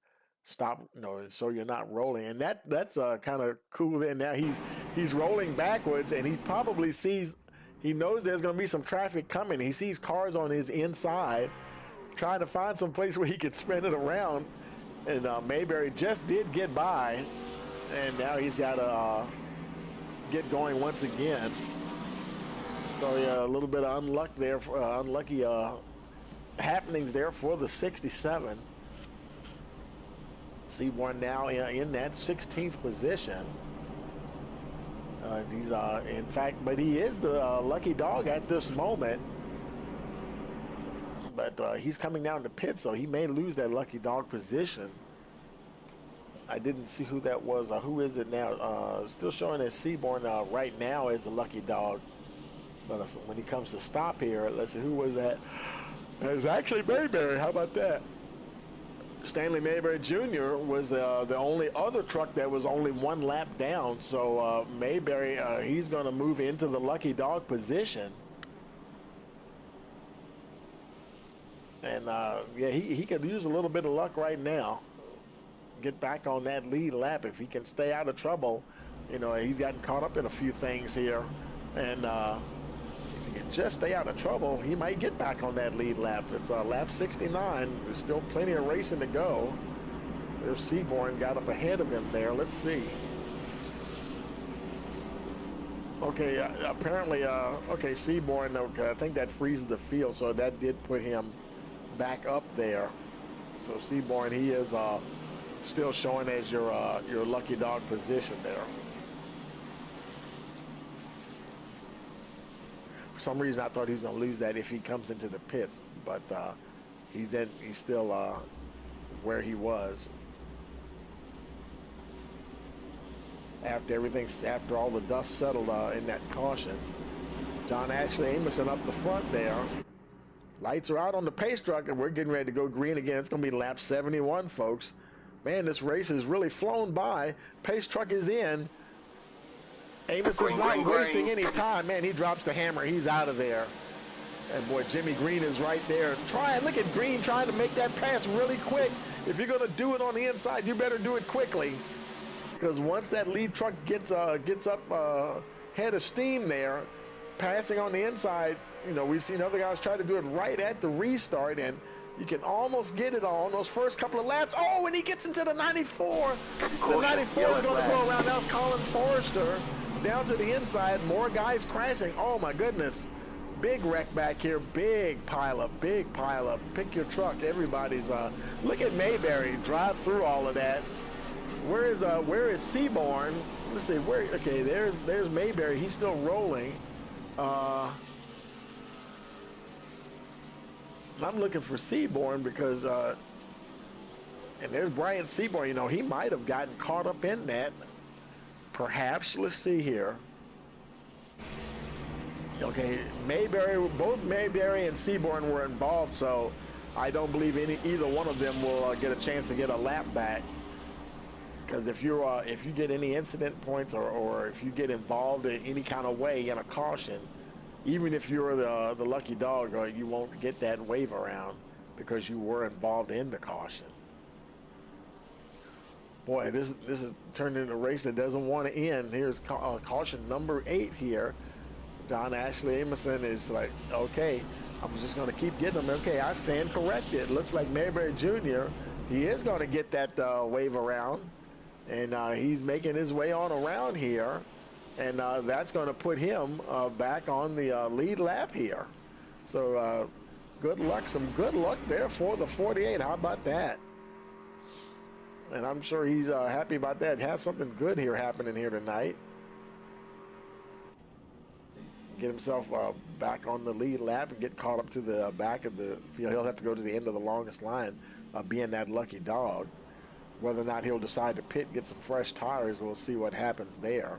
Stop, so you're not rolling. And that's kind of cool there. Now he's rolling backwards, and he probably sees – he knows there's going to be some traffic coming. He sees cars on his inside, trying to find some place where he could spin it around. And Mayberry just did get by, and now he's got to get going once again. So yeah, a little bit of unlucky happenings there for the 67. Seaborn now in that 16th position. He's in fact, but he is the lucky dog at this moment. But he's coming down to pit, so he may lose that lucky dog position. I didn't see who that was. Who is it now? Still showing as Seaborn right now as the lucky dog. But when he comes to stop here, let's see, who was that? It was actually Mayberry. How about that? Stanley Mayberry Jr. was the only other truck that was only one lap down. So Mayberry, he's going to move into the lucky dog position. And yeah, he could use a little bit of luck right now. Get back on that lead lap if he can stay out of trouble. You know, he's gotten caught up in a few things here. And if he can just stay out of trouble, he might get back on that lead lap. It's lap 69. There's still plenty of racing to go. There's Seaborn got up ahead of him there. Let's see. Okay, apparently, okay, Seaborn, okay, I think that freezes the field, so that did put him back up there. So Seaborn, he is still showing as your lucky dog position there. For some reason, I thought he was going to lose that if he comes into the pits, but he's still where he was after all the dust settled in that caution. John Ashley Amison up the front there. Lights are out on the pace truck, and we're getting ready to go green again. It's going to be lap 71, folks. Man, this race has really flown by. Pace truck is in. Amison's not wasting any time. Man, he drops the hammer. He's out of there. And boy, Jimmy Green is right there. Look at Green trying to make that pass really quick. If you're going to do it on the inside, you better do it quickly. Because once that lead truck gets up head of steam there, passing on the inside, you know, we've seen other guys try to do it right at the restart, and you can almost get it on those first couple of laps. Oh, and he gets into the 94. The 94 is going to go around. Now it's Colin Forrester down to the inside. More guys crashing. Oh, my goodness. Big wreck back here. Big pile up. Pick your truck. Everybody's look at Mayberry drive through all of that. Where is Seaborn? Let's see. Okay, there's Mayberry. He's still rolling. I'm looking for Seaborn because and there's Brian Seaborn. You know, he might have gotten caught up in that. Perhaps. Let's see here. Okay, both Mayberry and Seaborn were involved, so I don't believe either one of them will get a chance to get a lap back. Because if you get any incident points or if you get involved in any kind of way in a caution, even if you're the lucky dog, you won't get that wave around because you were involved in the caution. Boy, this is turned into a race that doesn't want to end. Here's caution number 8 here. John Ashley Amison is like, okay, I'm just going to keep getting them. Okay, I stand corrected. Looks like Mayberry Jr., he is going to get that wave around. And he's making his way on around here. And that's going to put him back on the lead lap here. So good luck, some good luck there for the 48. How about that? And I'm sure he's happy about that. Has something good here happening here tonight. Get himself back on the lead lap and get caught up to the back of the field. He'll have to go to the end of the longest line, being that lucky dog. Whether or not he'll decide to pit, get some fresh tires, we'll see what happens there.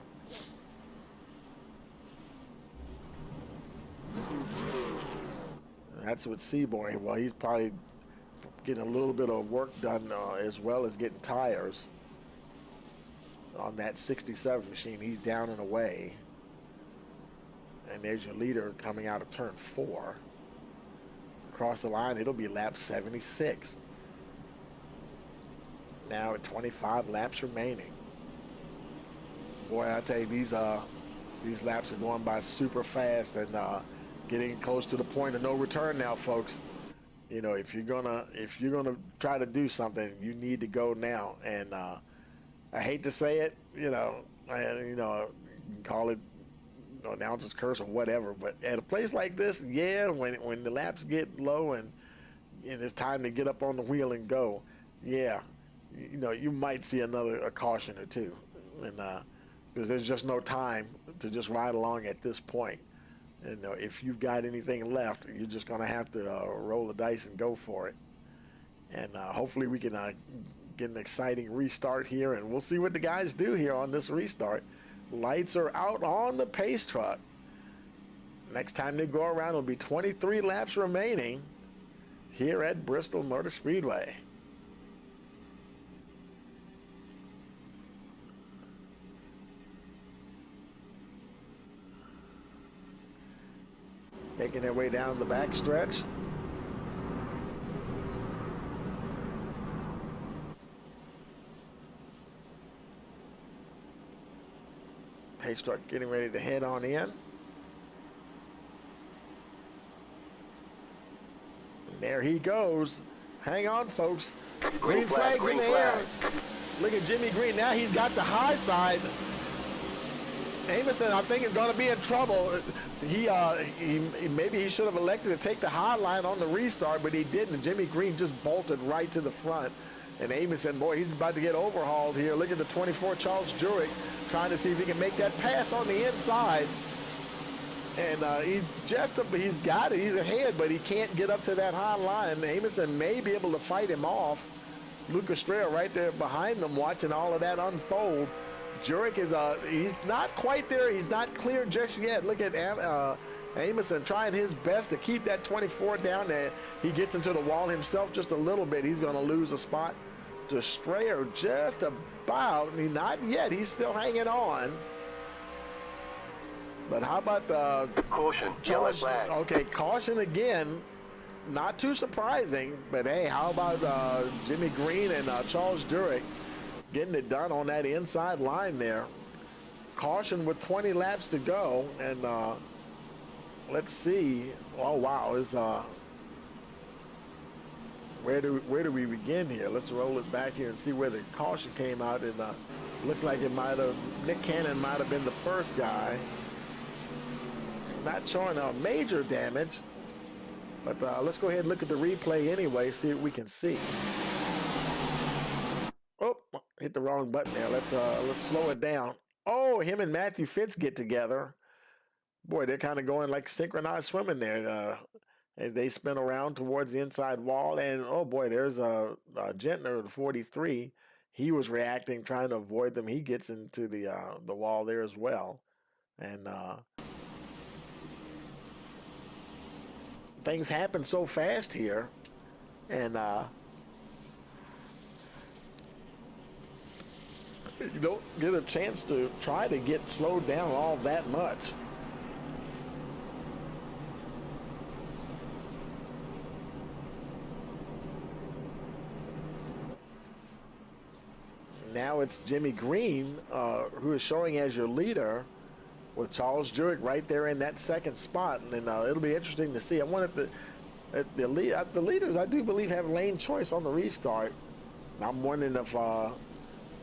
That's what Seaborn, well, he's probably getting a little bit of work done as well as getting tires on that 67 machine. He's down and away. And there's your leader coming out of turn 4. Across the line, it'll be lap 76. Now at 25 laps remaining. Boy, I tell you, these laps are going by super fast and getting close to the point of no return now, folks. You know, if you're gonna try to do something, you need to go now. And I hate to say it, you can call it announcer's curse or whatever, but at a place like this, yeah, when the laps get low and it's time to get up on the wheel and go, yeah, you might see a caution or two, and because there's just no time to just ride along at this point. And if you've got anything left, you're just going to have to roll the dice and go for it. And hopefully we can get an exciting restart here, and we'll see what the guys do here on this restart. Lights are out on the pace truck. Next time they go around, it'll be 23 laps remaining here at Bristol Motor Speedway. Making their way down the back stretch. Pace truck getting ready to head on in. And there he goes. Hang on, folks. Green flag's in the air. Look at Jimmy Green. Now he's got the high side. Amison, I think, is going to be in trouble. Maybe he should have elected to take the high line on the restart, but he didn't. Jimmy Green just bolted right to the front. And Amison, boy, he's about to get overhauled here. Look at the 24, Charles Jurek, trying to see if he can make that pass on the inside. And he's got it. He's ahead, but he can't get up to that high line. Amison may be able to fight him off. Lucas Estrella right there behind them, watching all of that unfold. Jurek is he's not quite there. He's not clear just yet. Look at Amison trying his best to keep that 24 down there. He gets into the wall himself just a little bit. He's going to lose a spot to Strayer just about. Not yet. He's still hanging on. But how about the caution? Yellow flag. Okay, caution again. Not too surprising. But hey, how about Jimmy Green and Charles Jurek getting it done on that inside line there? Caution with 20 laps to go, and let's see. Oh wow, is where do we begin here? Let's roll it back here and see where the caution came out. And looks like it might have Nick Cannon might have been the first guy. Not showing major damage, but let's go ahead and look at the replay anyway. See what we can see. Oh, hit the wrong button there. Let's slow it down. Oh, him and Matthew Fitz get together. Boy, they're kind of going like synchronized swimming there as they spin around towards the inside wall. And oh boy, there's Gentner, the 43. He was reacting, trying to avoid them. He gets into the wall there as well. And things happen so fast here. And you don't get a chance to try to get slowed down all that much. Now it's Jimmy Green who is showing as your leader, with Charles Jurek right there in that second spot. And then it'll be interesting to see. I wanted the leaders, I do believe, have lane choice on the restart. And I'm wondering if I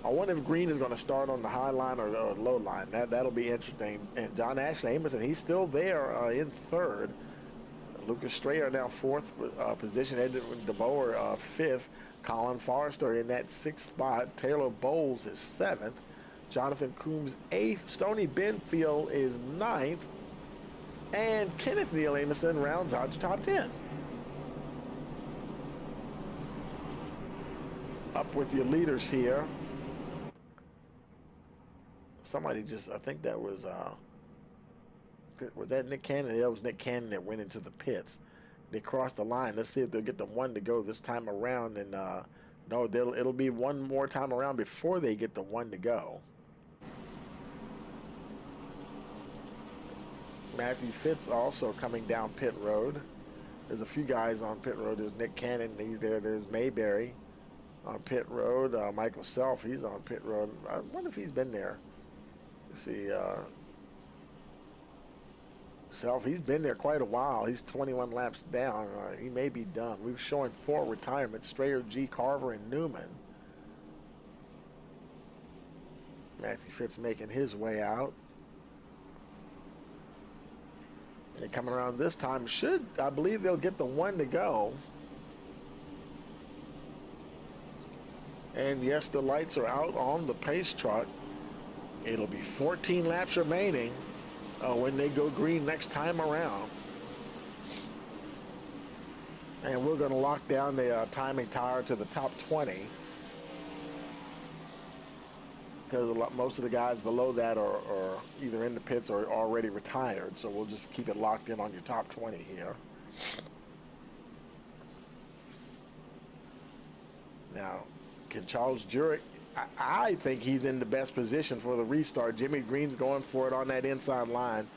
wonder if Green is going to start on the high line or low line. That'll be interesting. And John Ashley Amison, he's still there in third. Lucas Strayer now fourth position. Edwin DeBoer fifth. Colin Forrester in that sixth spot. Taylor Bowles is seventh. Jonathan Coombs eighth. Stoney Benfield is ninth. And Kenneth Neal Amison rounds out the top 10. Up with your leaders here. Somebody just, I think that was that Nick Cannon? That was Nick Cannon that went into the pits. They crossed the line. Let's see if they'll get the one to go this time around. And no, it'll be one more time around before they get the one to go. Matthew Fitz also coming down pit road. There's a few guys on pit road. There's Nick Cannon. He's there. There's Mayberry on pit road. Michael Self, he's on pit road. I wonder if he's been there. Let's see. Self, he's been there quite a while. He's 21 laps down. He may be done. We've shown 4 retirements: Strayer, G, Carver, and Newman. Matthew Fitz making his way out. They're coming around this time. I believe they'll get the one to go. And yes, the lights are out on the pace truck. It'll be 14 laps remaining when they go green next time around. And we're going to lock down the timing tower to the top 20. because most of the guys below that are either in the pits or already retired. So we'll just keep it locked in on your top 20 here. Now, can Charles Jurek, I think he's in the best position for the restart. Jimmy Green's going for it on that inside line.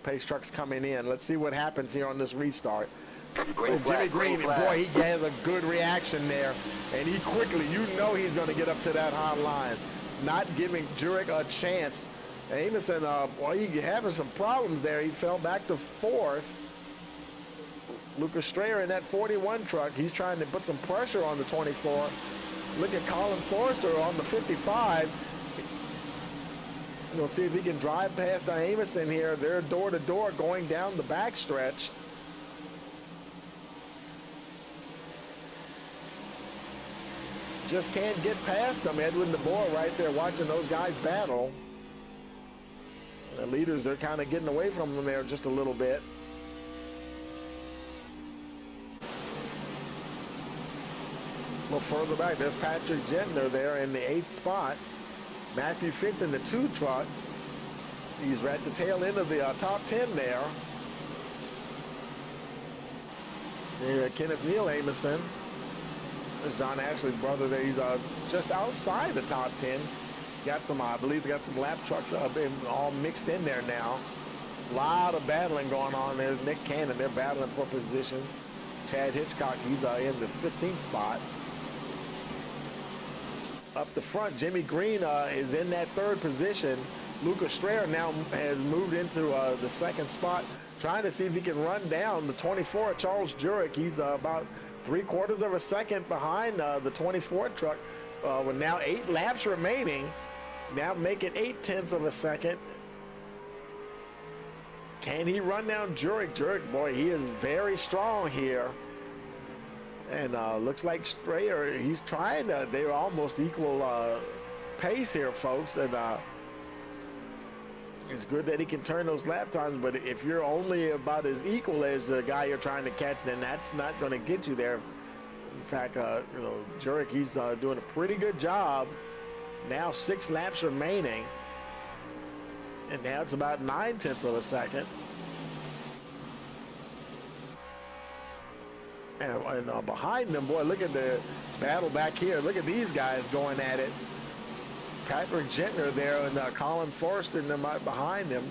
Pace truck's coming in. Let's see what happens here on this restart. Green Jimmy flag, Green, green flag. boy, he has a good reaction there. And he quickly, you know he's going to get up to that hot line. Not giving Jurek a chance. Amison, boy, he having some problems there. He fell back to fourth. Lucas Strayer in that 41 truck. He's trying to put some pressure on the 24. Look at Colin Forrester on the 55. We'll see if he can drive past Amison here. They're door to door going down the backstretch. Just can't get past them. Edwin DeBoer right there watching those guys battle. The leaders, they're kind of getting away from them there just a little bit. A little further back, there's Patrick Gentner there in the 8th spot. Matthew Fitz in the 2 truck. He's at the tail end of the top 10 there. There, Kenneth Neal Amison. There's John Ashley's brother there. He's just outside the top 10. Got some, I believe, they got some lap trucks all mixed in there now. A lot of battling going on there. Nick Cannon, they're battling for position. Chad Hitchcock, he's in the 15th spot. Up the front, Jimmy Green is in that 3rd position. Lucas Strayer now has moved into the 2nd spot, trying to see if he can run down the 24, Charles Jurek. He's about 3/4 of a second behind the 24 truck with now 8 laps remaining. Now make it 0.8 of a second. Can he run down Jurek? Jurek, boy, he is very strong here. And looks like Strayer, he's trying to, they're almost equal pace here, folks. And it's good that he can turn those lap times, but if you're only about as equal as the guy you're trying to catch, then that's not going to get you there. In fact, you know, Jurek, he's doing a pretty good job. Now 6 laps remaining. And now it's about 0.9 of a second. And behind them, boy, look at the battle back here. Look at these guys going at it. Patrick Gentner there and Colin Forrester and them right behind him.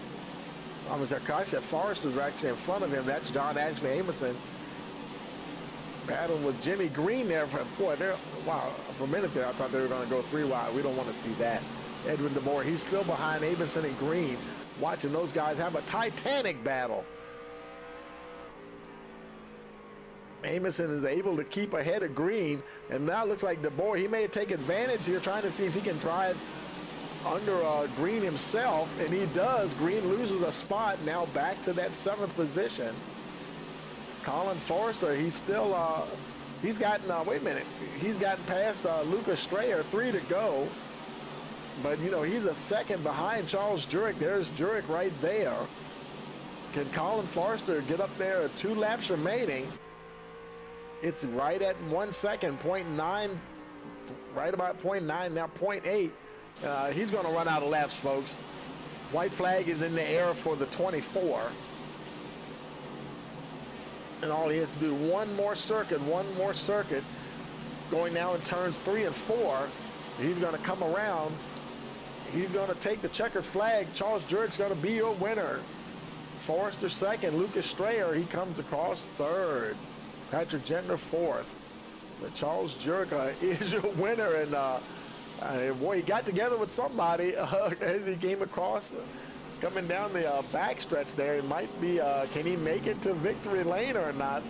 I said Forrester's actually in front of him. That's John Ashley Amison. Battling with Jimmy Green there. Wow, for a minute there, I thought they were going to go 3 wide. We don't want to see that. Edwin DeBoer, he's still behind Amison and Green. Watching those guys have a titanic battle. Amison is able to keep ahead of Green, and now it looks like DeBoer, he may take advantage here, trying to see if he can drive under Green himself, and he does. Green loses a spot, now back to that 7th position. Colin Forrester, he's still, he's gotten, wait a minute, he's gotten past Lucas Strayer, 3 to go, but, you know, he's a second behind Charles Jurek. There's Jurek right there. Can Colin Forrester get up there? 2 laps remaining. It's right at 1 second, 0.9, right about 0.9, now 0.8. He's going to run out of laps, folks. White flag is in the air for the 24. And all he has to do, one more circuit, going now in turns 3 and 4. He's going to come around. He's going to take the checkered flag. Charles Jurek's going to be your winner. Forrester 2nd, Lucas Strayer, he comes across 3rd. Patrick Gentner 4th. But Charles Jurek is your winner, and boy, he got together with somebody as he came across, coming down the backstretch there. It might be, can he make it to victory lane or not?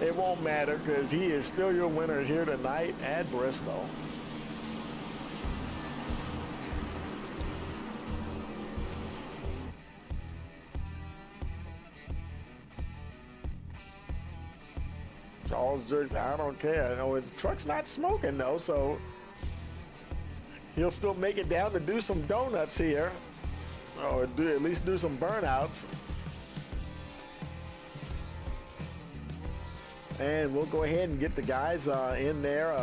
It won't matter, because he is still your winner here tonight at Bristol. Charles Jurek, I don't care. I know his truck's not smoking though, so he'll still make it down to do some donuts here, or at least do some burnouts. And we'll go ahead and get the guys in there,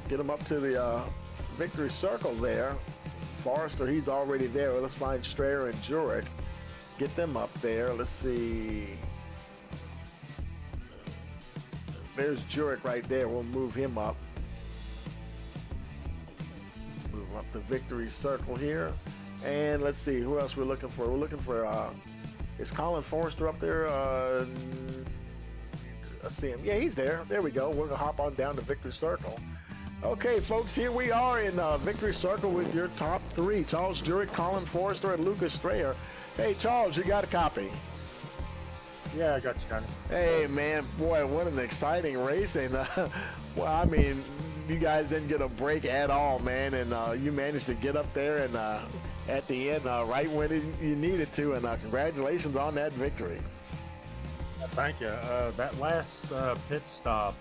get them up to the victory circle there Forrester, he's already there. Let's find Strayer and Jurek. Get them up there. Let's see. There's Jurek right there. We'll move him up. Move up the victory circle here. And let's see who else we're looking for. We're looking for, is Colin Forrester up there? I see him. Yeah, he's there. There we go. We're going to hop on down to victory circle. Okay, folks, here we are in victory circle with your top three. Charles Jurek, Colin Forrester, and Lucas Strayer. Hey, Charles, you got a copy? Yeah, I got you, Connie. Hey, man, boy, what an exciting race. And, well, I mean, you guys didn't get a break at all, man. And you managed to get up there and at the end right when you needed to. And congratulations on that victory. Thank you. That last pit stop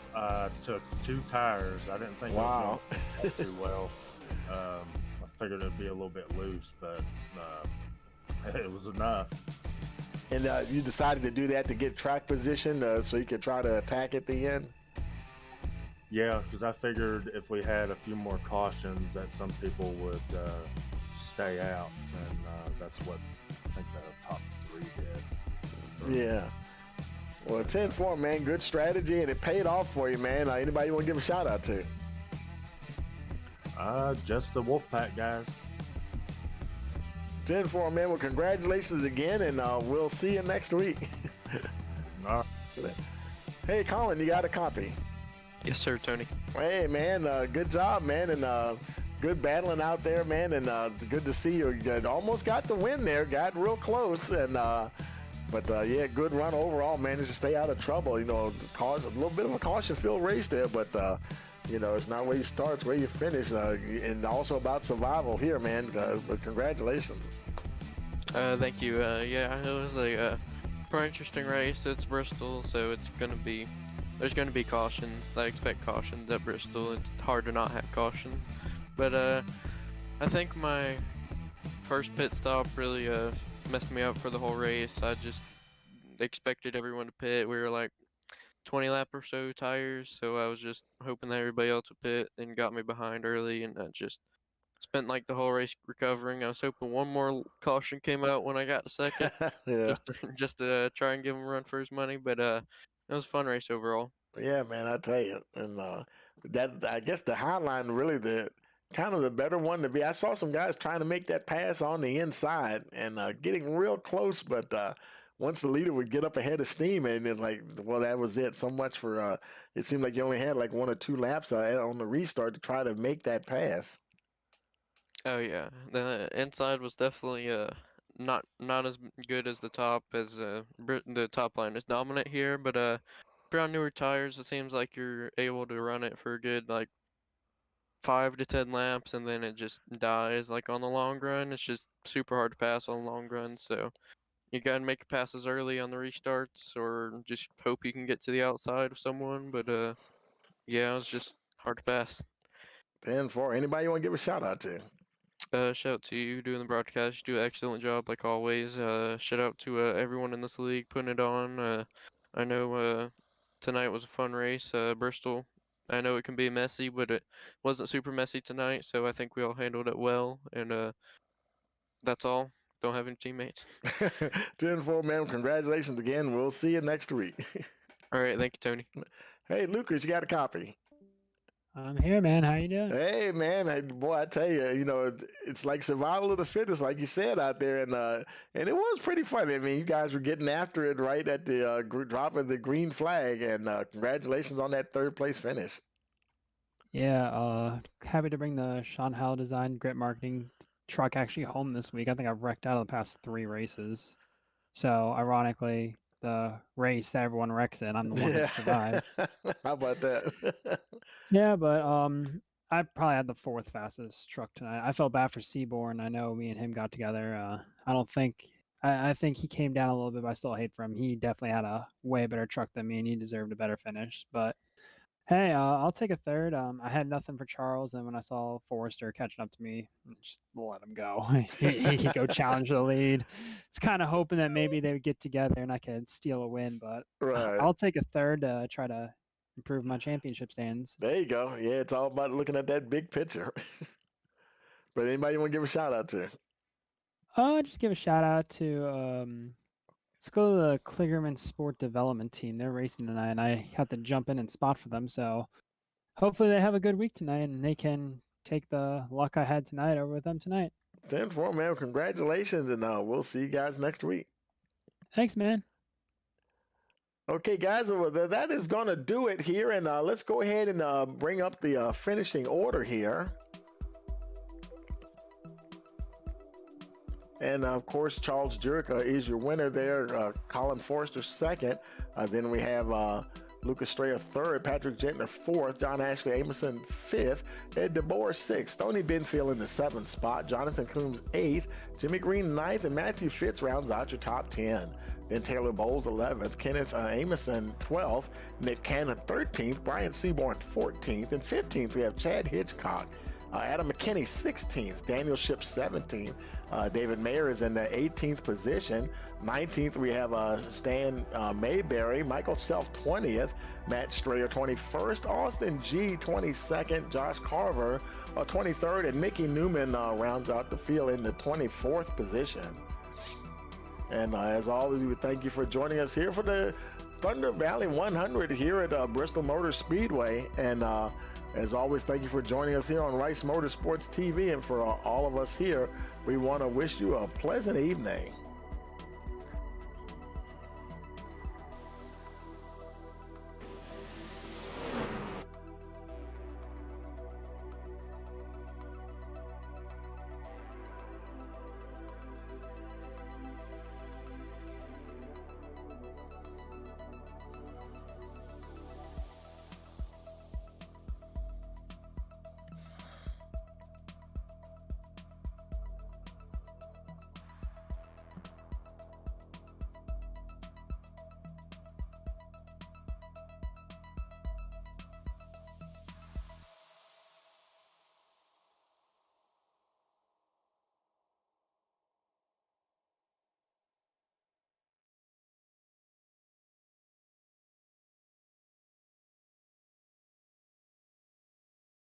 took 2 tires. I didn't think Wow. it was going to too well. I figured it'd be a little bit loose, but it was enough. And you decided to do that to get track position so you could try to attack at the end? Yeah, because I figured if we had a few more cautions that some people would stay out, and that's what I think the top 3 did. Yeah. Well, 10-4, man, good strategy, and it paid off for you, man. Anybody you want to give a shout out to? Just the Wolfpack guys. 10-4, man. Well, congratulations again, and we'll see you next week. All right. Hey, Colin, you got a copy? Yes, sir, Tony. Hey, man, good job, man, and good battling out there, man, and it's good to see you. You almost got the win there, got real close, and but yeah, good run overall, managed to stay out of trouble. You know, cars a little bit of a caution-filled race there, but you know, it's not where you start, it's where you finish, and also about survival here, man. But congratulations. Thank you. Yeah, it was a pretty interesting race. It's Bristol, so there's gonna be cautions. I expect cautions at Bristol. It's hard to not have caution, but I think my first pit stop really messed me up for the whole race. I just expected everyone to pit. We were like 20 lap or so tires, so I was just hoping that everybody else would pit and got me behind early, and I just spent like the whole race recovering. I was hoping one more caution came out when I got to second, Yeah. just to try and give him a run for his money, but it was a fun race overall. Yeah, man, I tell you, and that I guess the Highline really the kind of the better one to be. I saw some guys trying to make that pass on the inside and getting real close, but once the leader would get up ahead of steam, and it's like, well, that was it. So much for it seemed like you only had like 1 or 2 laps on the restart to try to make that pass. Oh yeah, the inside was definitely not as good as the top, as the top line is dominant here, but if you're on newer tires, it seems like you're able to run it for a good like 5 to 10 laps, and then it just dies. Like on the long run, it's just super hard to pass on the long run, so you gotta make passes early on the restarts, or just hope you can get to the outside of someone. But yeah, it was just hard to pass. 10-4. Anybody you want to give a shout out to? Shout out to you doing the broadcast. You do an excellent job like always. Shout out to everyone in this league putting it on. I know tonight was a fun race. Bristol, I know it can be messy, but it wasn't super messy tonight, so I think we all handled it well. And that's all. Don't have any teammates. 10-4, man. Congratulations again. We'll see you next week. All right, thank you, Tony. Hey, Lucas, you got a copy? I'm here, man. How you doing? Hey, man, boy, I tell you, you know, it's like survival of the fittest, like you said out there, and it was pretty funny. I mean, you guys were getting after it right at the dropping the green flag, and congratulations on that 3rd place finish. Yeah, happy to bring the Sean Howell Design Grit Marketing truck actually home this week. I think I've wrecked out of the past 3 races. So, ironically, the race that everyone wrecks in, I'm the one that survived. How about that? Yeah, but I probably had the 4th fastest truck tonight. I felt bad for Seaborn. I know me and him got together. I think he came down a little bit, but I still hate for him. He definitely had a way better truck than me, and he deserved a better finish. But hey, I'll take a 3rd. I had nothing for Charles, and when I saw Forrester catching up to me, just let him go. he could go challenge the lead. It's kind of hoping that maybe they would get together and I could steal a win, but Right. I'll take a 3rd to try to improve my championship stands. There you go. Yeah, it's all about looking at that big picture. But anybody want to give a shout out to? Just give a shout out to let's go to the Kligerman Sport Development Team. They're racing tonight, and I had to jump in and spot for them. So hopefully they have a good week tonight, and they can take the luck I had tonight over with them tonight. 10-4, man. Congratulations, and we'll see you guys next week. Thanks, man. Okay, guys, well, that is going to do it here, and let's go ahead and bring up the finishing order here. And of course, Charles Jurica is your winner there. Colin Forrester second. Then we have Lucas Strayer third, Patrick Gentner fourth, John Ashley Amerson fifth, Ed DeBoer sixth, Tony Benfield in the seventh spot, Jonathan Coombs eighth, Jimmy Green ninth, and Matthew Fitz rounds out your top 10. Then Taylor Bowles 11th, Kenneth Amerson 12th, Nick Cannon 13th, Brian Seaborn 14th, and 15th we have Chad Hitchcock. Adam McKinney 16th, Daniel Ship 17th, David Mayer is in the 18th position. 19th we have Stan Mayberry, Michael Self 20th, Matt Strayer 21st, Austin G 22nd, Josh Carver 23rd, and Mickey Newman rounds out the field in the 24th position. And as always, we thank you for joining us here for the Thunder Valley 100 here at Bristol Motor Speedway. And as always, thank you for joining us here on Rice Motorsports TV. And for all of us here, we want to wish you a pleasant evening.